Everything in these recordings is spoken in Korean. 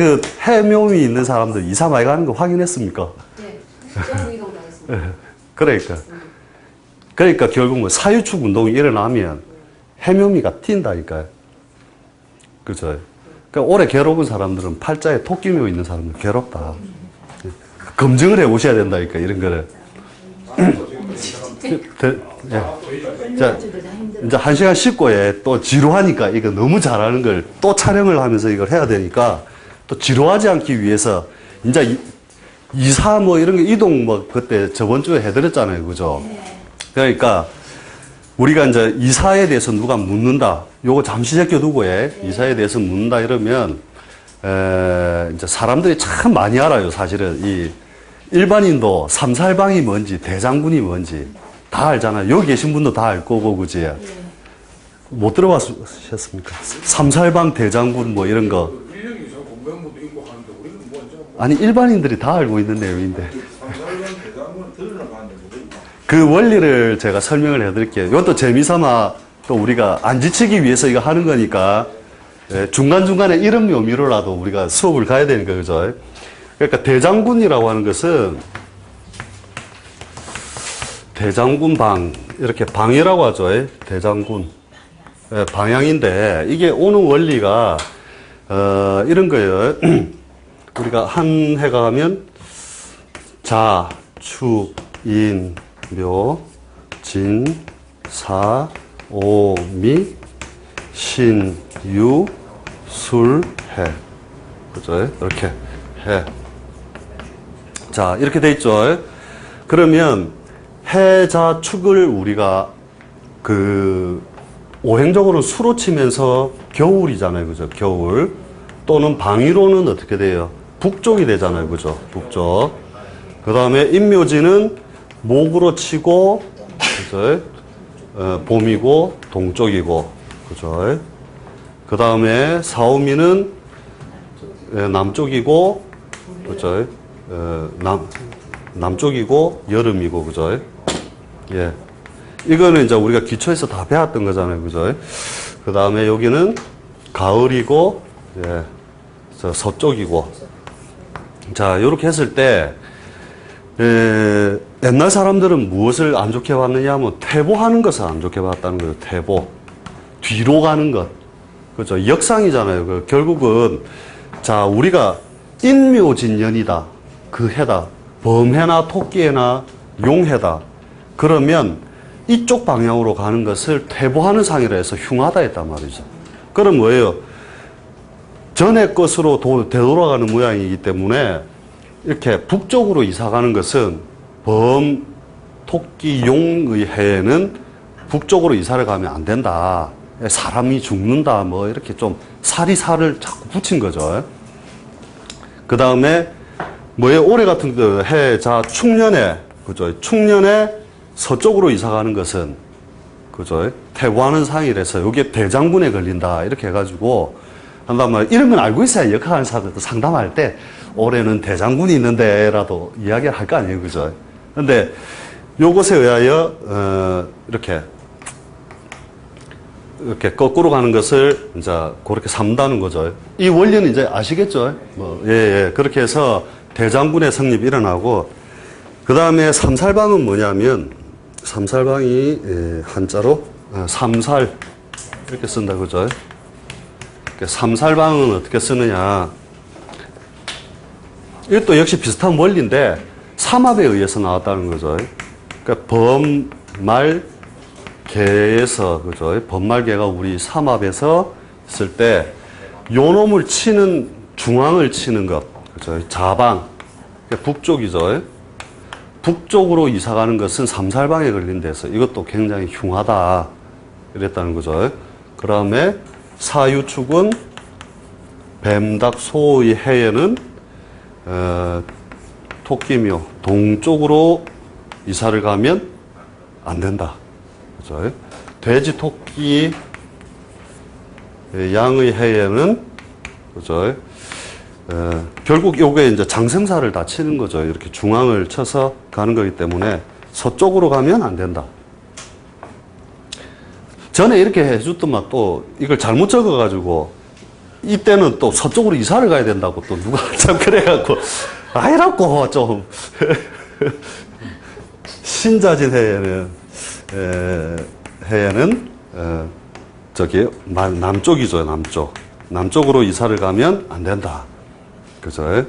그 해묘미 있는 사람들 이사 많이 가는 거 확인했습니까? 네. 전부 이동 당했습니다. 그러니까 결국 뭐 사유축 운동이 일어나면 해묘미가 튄다니까요. 그죠? 그러니까 오래 괴로운 사람들은 팔자에 토끼묘 있는 사람은 괴롭다. 검증을 해 오셔야 된다니까, 이런 거를. 자, 이제 1시간 씻고에 또 지루하니까 이거 너무 잘하는 걸 또 촬영을 하면서 이걸 해야 되니까 또 지루하지 않기 위해서 이제 이사 뭐 이런 거 이동 뭐 그때 저번 주에 해드렸잖아요. 그죠? 그러니까 우리가 이제 이사에 대해서 누가 묻는다. 요거 잠시 제껴두고 이사에 대해서 묻는다 이러면, 이제 사람들이 참 많이 알아요. 사실은 이 일반인도 삼살방이 뭔지, 대장군이 뭔지 다 알잖아요. 여기 계신 분도 다 알 거고, 그지? 못 들어봤습니까? 삼살방, 대장군 뭐 이런 거. 아니, 일반인들이 다 알고 있는 내용인데. 그 원리를 제가 설명을 해드릴게요. 이것도 재미삼아 또 우리가 안 지치기 위해서 이거 하는 거니까, 중간중간에 이런 묘미로라도 우리가 수업을 가야 되니까, 그죠? 그러니까 대장군이라고 하는 것은 대장군방, 이렇게 방이라고 하죠. 대장군. 방향인데, 이게 오는 원리가, 이런 거예요. 우리가 한 해가 하면, 자, 축, 인, 묘, 진, 사, 오, 미, 신, 유, 술, 해. 그죠? 이렇게 해. 자, 이렇게 돼 있죠. 그러면 해자 축을 우리가 오행적으로 수로 치면서 겨울이잖아요. 그죠? 겨울. 또는 방위로는 어떻게 돼요? 북쪽이 되잖아요. 그죠? 북쪽. 그 다음에 인묘지는 목으로 치고, 그죠? 봄이고, 동쪽이고, 그죠? 그 다음에 사오미는 남쪽이고, 그죠? 남쪽이고, 여름이고, 그죠? 예. 이거는 이제 우리가 기초에서 다 배웠던 거잖아요. 그죠? 그 다음에 여기는 가을이고, 예. 서쪽이고. 자, 요렇게 했을 때, 옛날 사람들은 무엇을 안 좋게 봤느냐 하면 퇴보하는 것을 안 좋게 봤다는 거예요. 퇴보. 뒤로 가는 것. 그죠? 역상이잖아요. 결국은, 자, 우리가 인묘진년이다. 그 해다. 범해나 토끼해나 용해다. 그러면 이쪽 방향으로 가는 것을 퇴보하는 상이라 해서 흉하다 했단 말이죠. 그럼 뭐예요? 전의 것으로 되돌아가는 모양이기 때문에 이렇게 북쪽으로 이사 가는 것은 범, 토끼, 용의 해에는 북쪽으로 이사를 가면 안 된다. 사람이 죽는다. 뭐 이렇게 좀 사리사를 자꾸 붙인 거죠. 그 다음에 뭐예요? 올해 같은 그 해자 축년에, 그죠? 축년에 서쪽으로 이사 가는 것은, 그죠? 퇴보하는 상이라서 이게 대장군에 걸린다. 이렇게 해가지고 한단 말이에요. 이런 건 알고 있어야 역학하는 사람들도 상담할 때 올해는 대장군이 있는데라도 이야기를 할 거 아니에요. 그죠? 근데 요것에 의하여, 이렇게 거꾸로 가는 것을 이제 그렇게 삼다는 거죠. 이 원리는 이제 아시겠죠? 뭐, 예. 그렇게 해서 대장군의 성립이 일어나고, 그 다음에 삼살방은 뭐냐면, 삼살방이 한자로 삼살 이렇게 쓴다 그죠? 삼살방은 어떻게 쓰느냐? 이것도 역시 비슷한 원리인데 삼합에 의해서 나왔다는 거죠. 그러니까 범말 개에서 그죠? 범말개가 우리 삼합에서 있을 때 요놈을 치는 중앙을 치는 것 그죠? 자방 그러니까 북쪽이죠. 북쪽으로 이사 가는 것은 삼살방에 걸린 데서 이것도 굉장히 흉하다 이랬다는 거죠. 그 다음에 사유축은 뱀닭 소의 해에는 토끼묘 동쪽으로 이사를 가면 안 된다. 그죠? 돼지 토끼 양의 해에는 그죠? 결국 요게 이제 장생사를 다 치는 거죠. 이렇게 중앙을 쳐서 가는 거기 때문에 서쪽으로 가면 안 된다. 전에 이렇게 해줬더만 또 이걸 잘못 적어가지고 이때는 또 서쪽으로 이사를 가야 된다고 또 누가 참 그래갖고 아이라고 좀 신자진 해에는 저기 남쪽이죠. 남쪽으로 이사를 가면 안 된다. 그죠?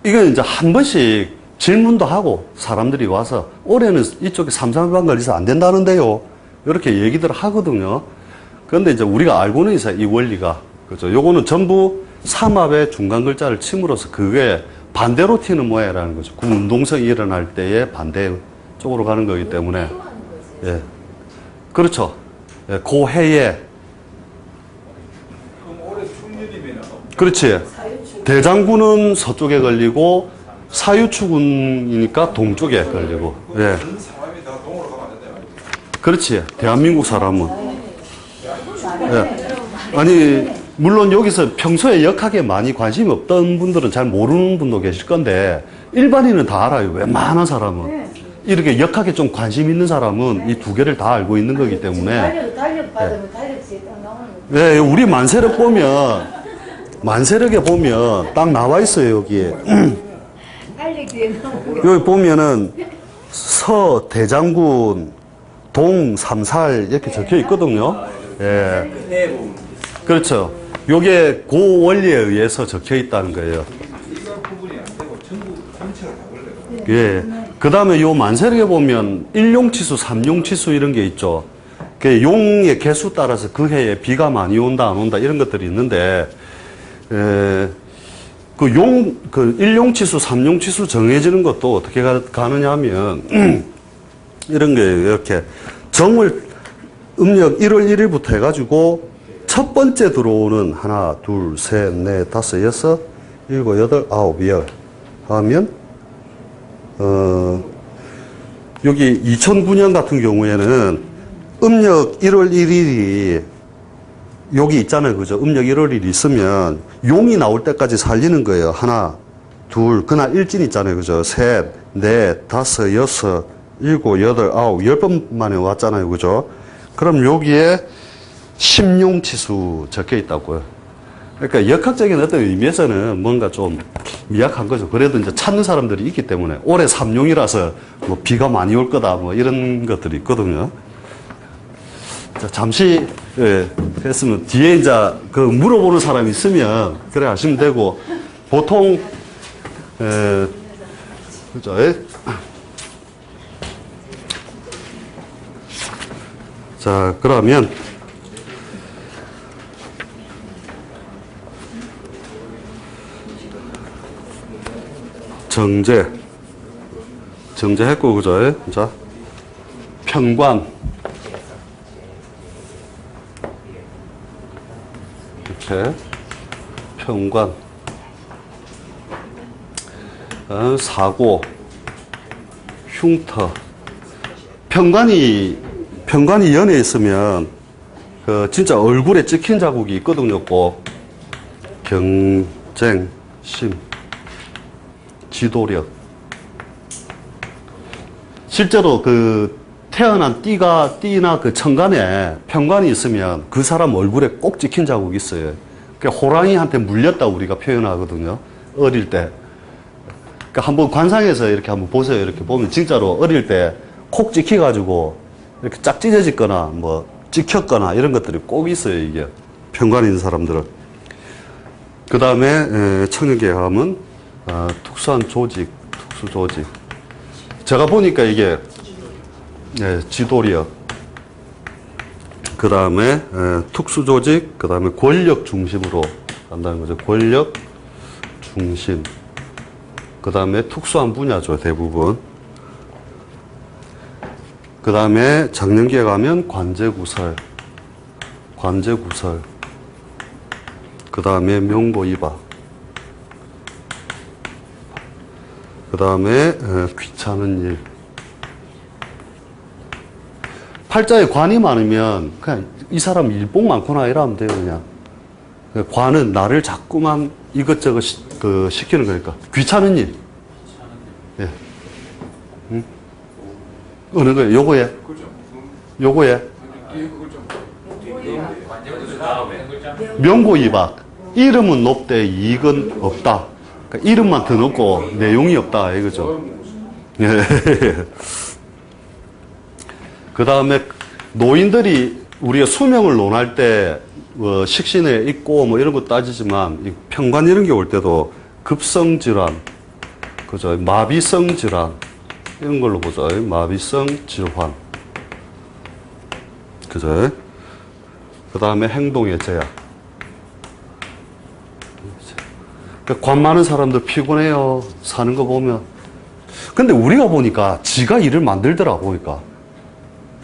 이건 이제 한 번씩 질문도 하고 사람들이 와서 올해는 이쪽에 삼삼반 걸려서 안 된다는데요. 이렇게 얘기들 하거든요. 그런데 이제 우리가 알고는 있어요. 이 원리가. 그죠? 요거는 전부 삼합의 중간 글자를 침으로써 그게 반대로 튀는 모양이라는 거죠. 그 운동성이 일어날 때에 반대 쪽으로 가는 거기 때문에. 예. 그렇죠. 예, 그 해에. 그럼 올해 충년이면 그렇지. 대장군은 서쪽에 걸리고 사유축운이니까 동쪽에 걸리고. 예. 전 사람이 다 동으로 가면 안 된다. 그렇지. 대한민국 사람은. 예. 아니, 물론 여기서 평소에 역학에 많이 관심이 없던 분들은 잘 모르는 분도 계실 건데, 일반인은 다 알아요. 웬만한 사람은. 이렇게 역학에 좀 관심 있는 사람은 이 두 개를 다 알고 있는 거기 때문에. 달력 받으면 달력지에 딱 나오는 거. 네, 우리 만세력에 보면 딱 나와 있어요, 여기에. 달력 뒤에 나오는 여기 보면은 서, 대장군, 동, 삼살 이렇게 적혀 있거든요. 예. 해 보면 그렇죠. 요게 그 원리에 의해서 적혀 있다는 거예요. 이거 구분이 안 되고 전부 전체가 다 걸려요. 예. 그 다음에 요 만세력에 보면 일용치수, 삼용치수 이런 게 있죠. 그 용의 개수 따라서 그 해에 비가 많이 온다, 안 온다 이런 것들이 있는데, 그 일용치수, 삼용치수 정해지는 것도 어떻게 가느냐 하면, 이런 거예요. 이렇게 정월, 음력 1월 1일부터 해가지고 첫 번째 들어오는 하나, 둘, 셋, 넷, 다섯, 여섯, 일곱, 여덟, 아홉, 열 하면, 여기 2009년 같은 경우에는 음력 1월 1일이 여기 있잖아요. 그죠? 음력 1월 1일 있으면 용이 나올 때까지 살리는 거예요. 하나, 둘, 그날 일진 있잖아요. 그죠? 셋, 넷, 다섯, 여섯, 일곱, 여덟, 아홉, 10번 만에 왔잖아요. 그죠? 그럼 여기에 심용치수 적혀 있다고요. 그러니까 역학적인 어떤 의미에서는 뭔가 좀 미약한 거죠. 그래도 이제 찾는 사람들이 있기 때문에 올해 삼용이라서 뭐 비가 많이 올 거다 뭐 이런 것들이 있거든요. 자, 잠시 했으면 뒤에 이제 그 물어보는 사람이 있으면 그래 하시면 되고 보통 그죠? 자, 그러면 정제했고, 그죠? 자, 편관. 이렇게, 편관. 사고, 흉터. 편관이 연에 있으면, 진짜 얼굴에 찍힌 자국이 있거든요, 꼭. 경쟁, 심. 지도력. 실제로 태어난 띠나 그 천간에 편관이 있으면 그 사람 얼굴에 꼭 찍힌 자국이 있어요. 호랑이한테 물렸다 우리가 표현하거든요. 어릴 때. 한번 관상에서 이렇게 한번 보세요. 이렇게 보면 진짜로 어릴 때 콕 찍혀가지고 이렇게 짝 찢어졌거나 뭐 찍혔거나 이런 것들이 꼭 있어요. 이게. 편관이 있는 사람들은. 그 다음에 청력에 가면 특수한 조직, 특수조직. 제가 보니까 이게, 지도력. 그 다음에, 특수조직, 그 다음에 권력 중심으로 간다는 거죠. 권력 중심. 그 다음에 특수한 분야죠, 대부분. 그 다음에 장년기에 가면 관제구설. 관제구설. 그 다음에 명보이박. 그 다음에 귀찮은 일. 팔자에 관이 많으면 그냥 이 사람 일복 많구나 이러면 돼요. 그냥 관은 나를 자꾸만 이것저것 시키는 거니까 귀찮은 일. 예. 응? 어느 거예요? 요거에? 그렇죠. 요거에? 뒤에 그걸 좀 명고이박. 이름은 높되 이익은 없다. 그러니까 이름만 더 높고 내용이 없다. 이거죠. 예. 그 다음에 노인들이 우리가 수명을 논할 때 식신에 있고 뭐 이런 거 따지지만 이 평관 이런 게 올 때도 급성 질환, 그죠? 마비성 질환 이런 걸로 보죠. 마비성 질환, 그죠? 그 다음에 행동의 제약. 그러니까 관 많은 사람들 피곤해요. 사는 거 보면. 근데 우리가 보니까 지가 일을 만들더라고. 그러니까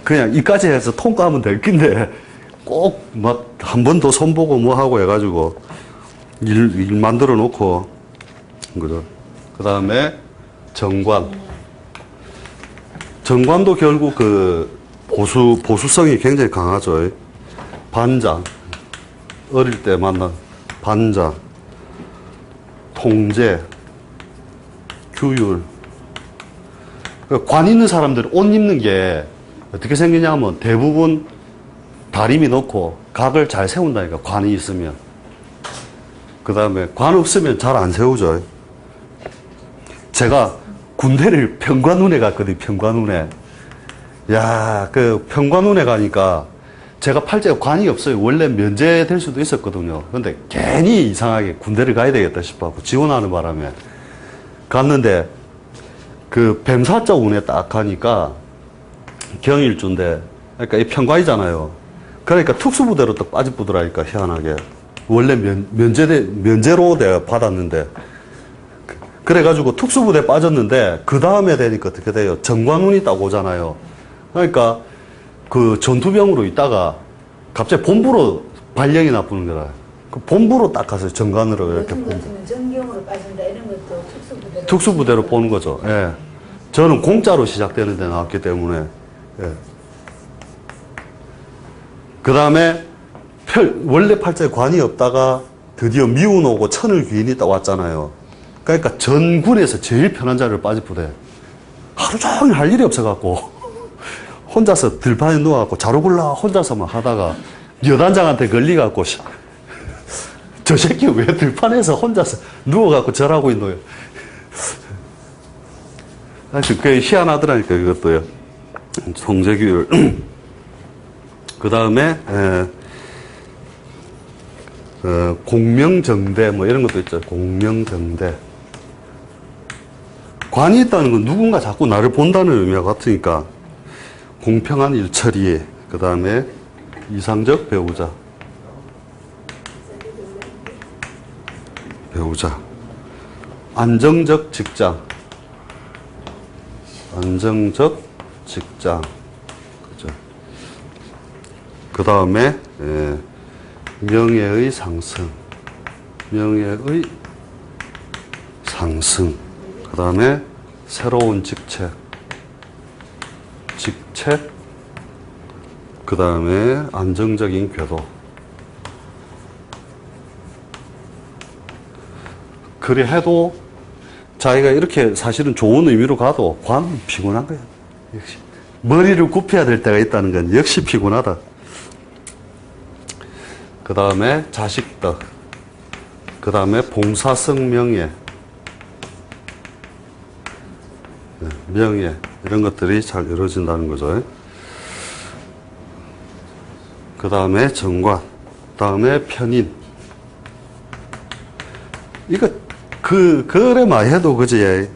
그냥 이까지 해서 통과하면 될 낀데 꼭 막 한 번 더 손보고 뭐 하고 해가지고 일 만들어 놓고, 그죠? 그 다음에 정관. 정관도 결국 그 보수성이 굉장히 강하죠. 반장. 어릴 때 만난 반장. 통제. 규율. 관 있는 사람들 옷 입는 게 어떻게 생기냐면 대부분 다리미 놓고 각을 잘 세운다니까, 관이 있으면. 그 다음에 관 없으면 잘 안 세우죠. 제가 군대를 평관운에 갔거든요, 평관운에. 야, 그 평관운에 가니까 제가 팔자에 관이 없어요. 원래 면제될 수도 있었거든요. 근데 괜히 이상하게 군대를 가야 되겠다 싶어갖고 지원하는 바람에 갔는데 그 뱀사자 운에 딱 가니까 경일주인데, 그러니까 이 평관이잖아요. 그러니까 특수부대로 또 빠져보더라니까, 희한하게. 원래 면제로 내가 받았는데. 그래가지고 특수부대 빠졌는데, 그 다음에 되니까 어떻게 돼요? 정관운이 딱 오잖아요. 그러니까 그 전투병으로 있다가 갑자기 본부로 발령이 나쁘는 거라. 그 본부로 딱 가서 정관으로 이렇게 요즘 본부. 같으면 전경으로 빠진다 이런 것도 특수부대로 보는 거죠. 예. 저는 공짜로 시작되는 데 나왔기 때문에. 예. 그 다음에 원래 팔자에 관이 없다가 드디어 미운 오고 천을 귀인이 딱 왔잖아요. 그러니까 전군에서 제일 편한 자리를 빠지부대. 하루 종일 할 일이 없어갖고 혼자서 들판에 누워갖고 자루 굴라 혼자서만 하다가 여단장한테 걸리갖고 저 새끼 왜 들판에서 혼자서 누워갖고 절하고 있노요. 사실 꽤 희한하더라니까, 이것도요. 통제규율. 그 다음에 공명정대 뭐 이런 것도 있죠. 공명정대. 관이 있다는 건 누군가 자꾸 나를 본다는 의미와 같으니까 공평한 일처리. 그 다음에 이상적 배우자. 안정적 직장. 안정적 직장. 그죠? 그 다음에 명예의 상승. 명예의 상승. 그 다음에 새로운 직책. 그 다음에 안정적인 궤도. 그래 해도 자기가 이렇게 사실은 좋은 의미로 가도 관은 피곤한 거야. 역시 머리를 굽혀야 될 때가 있다는 건 역시 피곤하다. 그 다음에 자식덕. 그 다음에 봉사성 명예. 명예. 이런 것들이 잘 이루어진다는 거죠. 그 다음에 정관. 그 다음에 편인. 이거, 그래만 해도, 그지?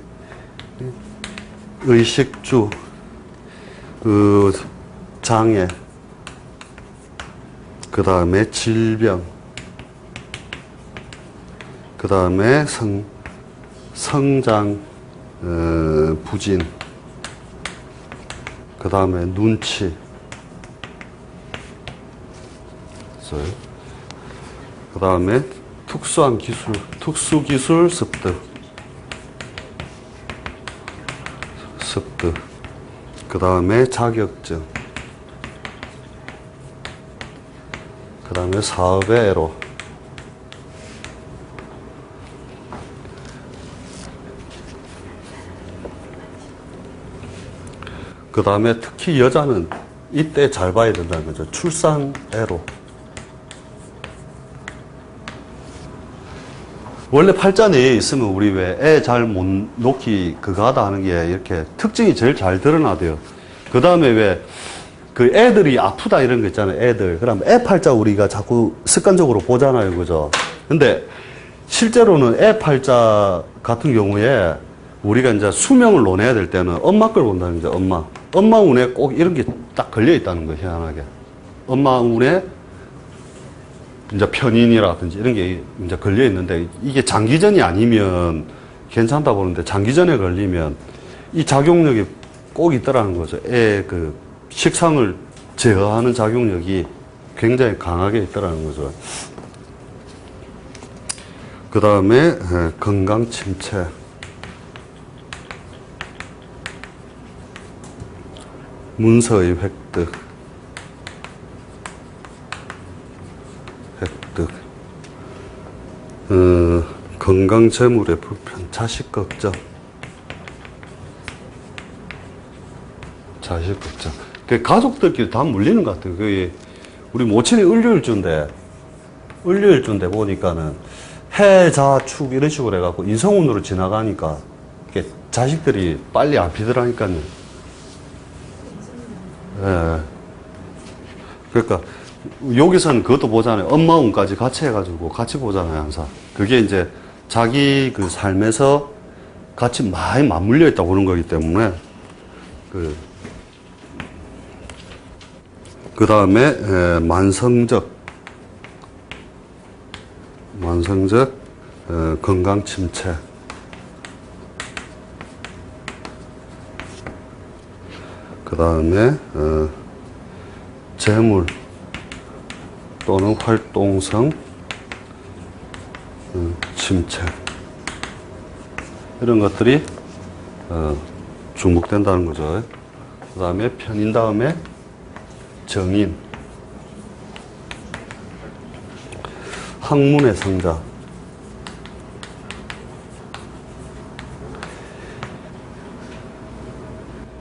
의식주, 장애, 그 다음에 질병, 그 다음에 성장, 부진, 그 다음에 눈치, 그 다음에 특수한 기술, 특수기술 습득, 그 다음에 자격증, 그 다음에 사업의 애로, 그 다음에 특히 여자는 이때 잘 봐야 된다는 거죠. 출산애로. 원래 팔자 내에 있으면 우리 왜 애 잘 못 놓기 그거 하다 하는 게 이렇게 특징이 제일 잘 드러나대요. 그 다음에 왜 그 애들이 아프다 이런 거 있잖아요. 애들. 그럼 애 팔자 우리가 자꾸 습관적으로 보잖아요. 그죠? 근데 실제로는 애 팔자 같은 경우에 우리가 이제 수명을 논해야 될 때는 엄마 걸 본다는 거죠. 엄마. 엄마 운에 꼭 이런 게 딱 걸려 있다는 거예요. 희한하게. 엄마 운에 이제 편인이라든지 이런 게 이제 걸려 있는데 이게 장기전이 아니면 괜찮다 보는데 장기전에 걸리면 이 작용력이 꼭 있더라는 거죠. 애 그 식상을 제어하는 작용력이 굉장히 강하게 있더라는 거죠. 그 다음에 건강 침체. 문서의 획득. 건강 재물의 불편, 자식 걱정. 자식 걱정. 그 가족들끼리 다 물리는 것 같아요. 그게 우리 모친이 을류일주인데 보니까는 해, 자, 축 이런 식으로 해갖고 인성운으로 지나가니까 이게 자식들이 빨리 안 피더라니까요. 예. 그러니까 여기서는 그것도 보잖아요. 엄마 운까지 같이 해가지고 같이 보잖아요, 항상. 그게 이제 자기 그 삶에서 같이 많이 맞물려 있다고 보는 거기 때문에 그 다음에 만성적 건강 침체. 그 다음에 재물 또는 활동성 침체 이런 것들이 중복된다는 거죠. 그 다음에 편인 다음에 정인, 학문의 성자.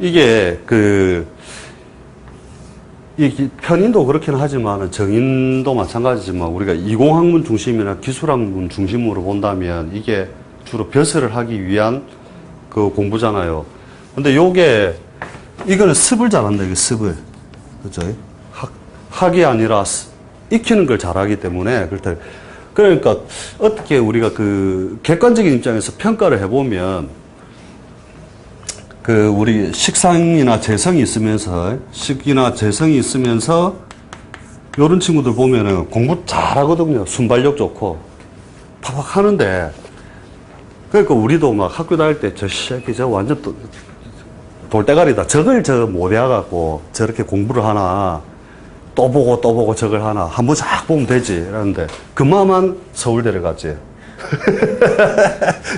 이게 이 편인도 그렇긴 하지만 정인도 마찬가지지만 우리가 이공학문 중심이나 기술학문 중심으로 본다면 이게 주로 벼슬을 하기 위한 그 공부잖아요. 근데 이거는 습을 잘한다, 이게 습을. 그죠? 학이 아니라 익히는 걸 잘하기 때문에 그러니까 어떻게 우리가 그 객관적인 입장에서 평가를 해보면 우리 식상이나 재성이 있으면서 요런 친구들 보면은 공부 잘하거든요. 순발력 좋고 팍팍 하는데 그러니까 우리도 막 학교 다닐 때 저 새끼 저 완전 돌대가리다. 저걸 못 외워갖고 저렇게 공부를 하나 또 보고 저걸 하나 한번 쫙 보면 되지 이러는데 그만만 서울대를 갔지.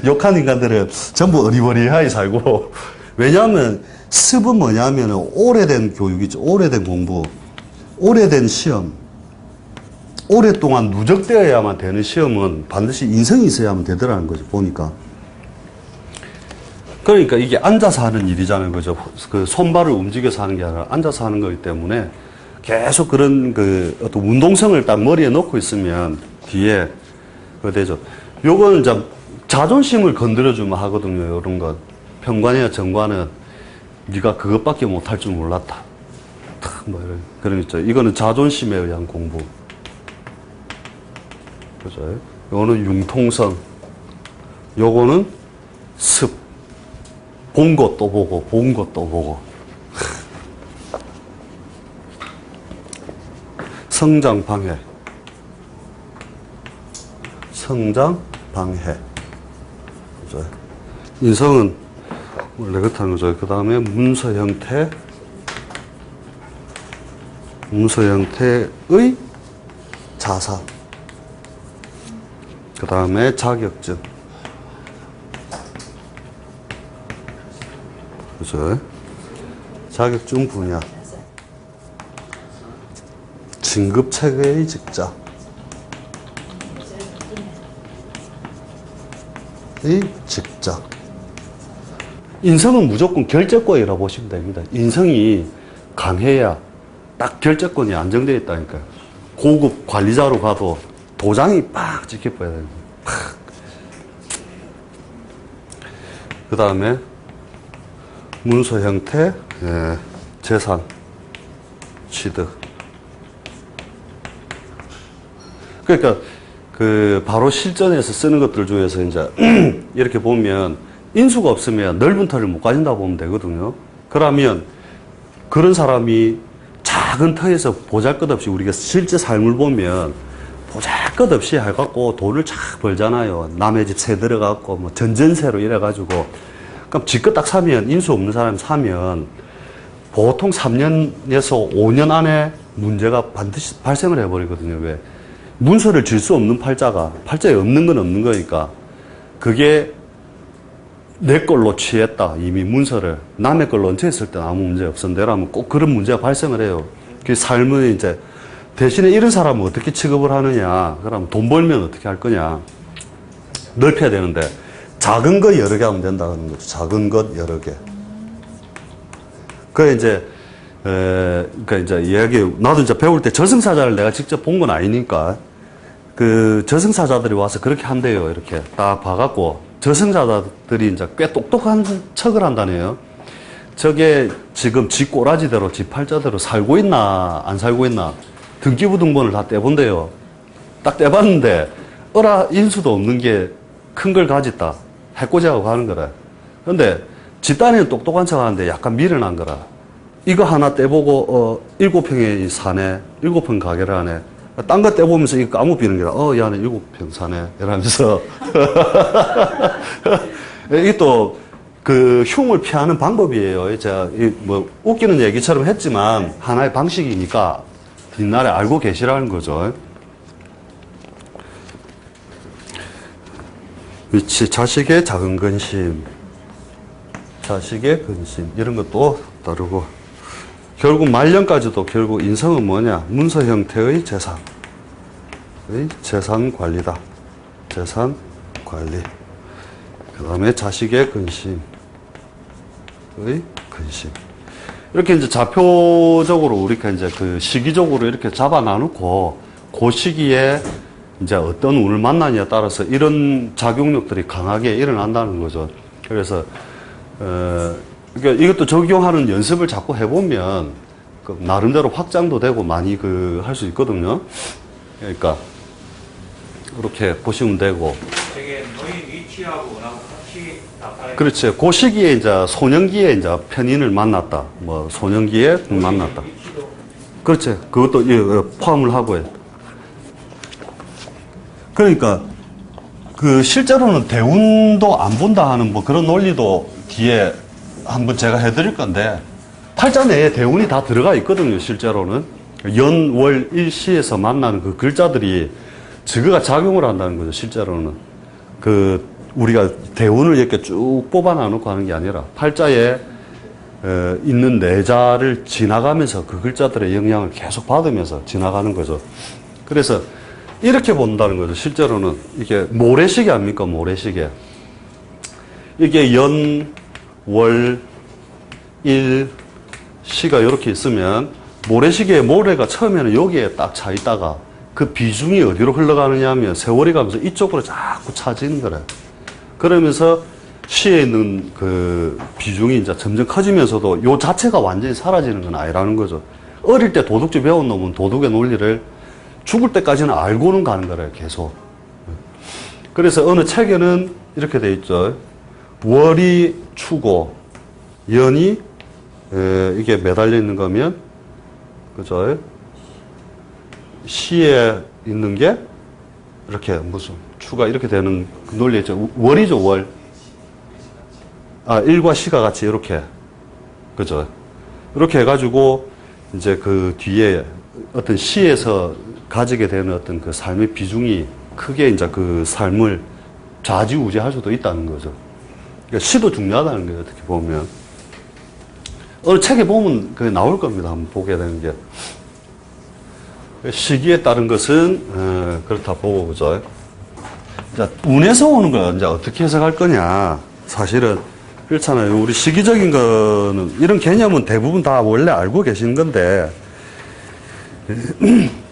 욕한 인간들은 전부 어리버리하게 살고 왜냐하면 습은 뭐냐면 오래된 교육이죠. 오래된 공부, 오래된 시험, 오랫동안 누적되어야만 되는 시험은 반드시 인성이 있어야만 되더라는 거죠. 보니까. 그러니까 이게 앉아서 하는 일이잖아요. 그죠? 그 손발을 움직여서 하는 게 아니라 앉아서 하는 거기 때문에 계속 그런 어떤 운동성을 딱 머리에 넣고 있으면 뒤에 그거 되죠. 요거는 이제 자존심을 건드려주면 하거든요. 이런 것. 평관이나 정관은 네가 그것밖에 못할 줄 몰랐다. 뭐 이런 그런 있죠. 이거는 자존심에 의한 공부. 그죠? 요거는 융통성. 요거는 습. 본 것도 보고, 본 것도 보고. 성장 방해. 성장 방해. 그죠? 인성은 원래 그렇다는 거죠. 그 다음에 문서 형태의 자사. 그 다음에 자격증. 그죠? 자격증 분야. 진급체계의 직자. 이 직자. 인성은 무조건 결재권이라고 보시면 됩니다. 인성이 강해야 딱 결재권이 안정되어 있다니까요. 고급 관리자로 가도 도장이 빡 찍혀버려야 됩니다. 그 다음에 문서 형태, 예, 재산, 취득. 그러니까 그 바로 실전에서 쓰는 것들 중에서 이제 이렇게 보면 인수가 없으면 넓은 터를 못 가진다 보면 되거든요. 그러면 그런 사람이 작은 터에서 보잘것없이 우리가 실제 삶을 보면 보잘것없이 해갖고 돈을 쫙 벌잖아요. 남의 집 새 들어가고 뭐 전전세로 이래가지고 그럼 집거 딱 사면 인수 없는 사람이 사면 보통 3년에서 5년 안에 문제가 반드시 발생을 해버리거든요. 왜? 문서를 질 수 없는 팔자에 없는 건 없는 거니까 그게 내 걸로 취했다. 이미 문서를 남의 걸로 얹혀있을 때는 아무 문제 없었는데라면 꼭 그런 문제가 발생을 해요. 그 삶은 이제 대신에 이런 사람은 어떻게 취급을 하느냐. 그럼 돈 벌면 어떻게 할 거냐. 넓혀야 되는데 작은 것 여러 개 하면 된다는 거죠. 작은 것 여러 개. 그 이제 그러니까 이제 이야기 나도 이제 배울 때 저승사자를 내가 직접 본 건 아니니까 그 저승사자들이 와서 그렇게 한대요. 이렇게 딱 봐갖고 저승사자들이 이제 꽤 똑똑한 척을 한다네요. 저게 지금 지 꼬라지대로 지 팔자대로 살고 있나 안 살고 있나 등기부등본을 다 떼본대요. 딱 떼봤는데 인수도 없는 게 큰 걸 가졌다. 해코지하고 가는 거라. 근데 집단에는 똑똑한 척 하는데 약간 미련한 거라. 이거 하나 떼보고 7평에 사네. 7평 가게를 하네. 딴 거 떼보면서 이거 까무비는 게라. 얘는 7평 사네. 이러면서 이게 또 그 흉을 피하는 방법이에요. 제가 뭐 웃기는 얘기처럼 했지만 하나의 방식이니까 옛날에 알고 계시라는 거죠. 위치, 자식의 작은 근심, 자식의 근심 이런 것도 다르고 결국 말년까지도 결국 인성은 뭐냐? 문서 형태의 재산, 재산 관리다. 재산 관리. 그 다음에 자식의 근심의 근심. 이렇게 이제 좌표적으로 우리가 이제 그 시기적으로 이렇게 잡아 나누고 그 시기에 이제 어떤 운을 만나냐에 따라서 이런 작용력들이 강하게 일어난다는 거죠. 그래서, 그러니까 이것도 적용하는 연습을 자꾸 해보면 그 나름대로 확장도 되고 많이 할 수 있거든요. 그러니까 이렇게 보시면 되고. 되게 노인 위치하고 나하고 같이 나타나요. 그렇지. 그 시기에 이제 소년기에 이제 편인을 만났다. 뭐 소년기에 만났다. 그렇지. 그것도 포함을 하고 해. 그러니까 그 실제로는 대운도 안 본다 하는 뭐 그런 논리도 뒤에 한번 제가 해드릴 건데 팔자 내에 대운이 다 들어가 있거든요. 실제로는 연, 월, 일시에서 만나는 그 글자들이 저거가 작용을 한다는 거죠. 실제로는 그 우리가 대운을 이렇게 쭉 뽑아 놔놓고 하는 게 아니라 팔자에 있는 내자를 지나가면서 그 글자들의 영향을 계속 받으면서 지나가는 거죠. 그래서 이렇게 본다는 거죠. 실제로는 이게 모래시계 아닙니까? 모래시계. 이게 연, 월, 일, 시가 이렇게 있으면 모래시계의 모래가 처음에는 여기에 딱 차 있다가 그 비중이 어디로 흘러가느냐 하면 세월이 가면서 이쪽으로 자꾸 차지는 거래. 그러면서 시에 있는 그 비중이 이제 점점 커지면서도 요 자체가 완전히 사라지는 건 아니라는 거죠. 어릴 때 도둑질 배운 놈은 도둑의 논리를 죽을 때까지는 알고는 가는 거래요, 계속. 그래서 어느 책에는 이렇게 돼 있죠. 월이 추고, 연이, 이게 매달려 있는 거면, 그죠? 시에 있는 게, 이렇게 무슨, 추가 이렇게 되는 그 논리 있죠. 월이죠, 월. 일과 시가 같이 이렇게. 그죠? 이렇게 해가지고, 이제 그 뒤에 어떤 시에서 가지게 되는 어떤 그 삶의 비중이 크게 이제 그 삶을 좌지우지할 수도 있다는 거죠. 그러니까 시도 중요하다는 거예요, 어떻게 보면. 어느 책에 보면 그게 나올 겁니다. 한번 보게 되는 게. 시기에 따른 것은, 그렇다 보고, 그죠. 자, 운에서 오는 걸 이제 어떻게 해석할 거냐. 사실은, 그렇잖아요. 우리 시기적인 거는, 이런 개념은 대부분 다 원래 알고 계시는 건데, 예.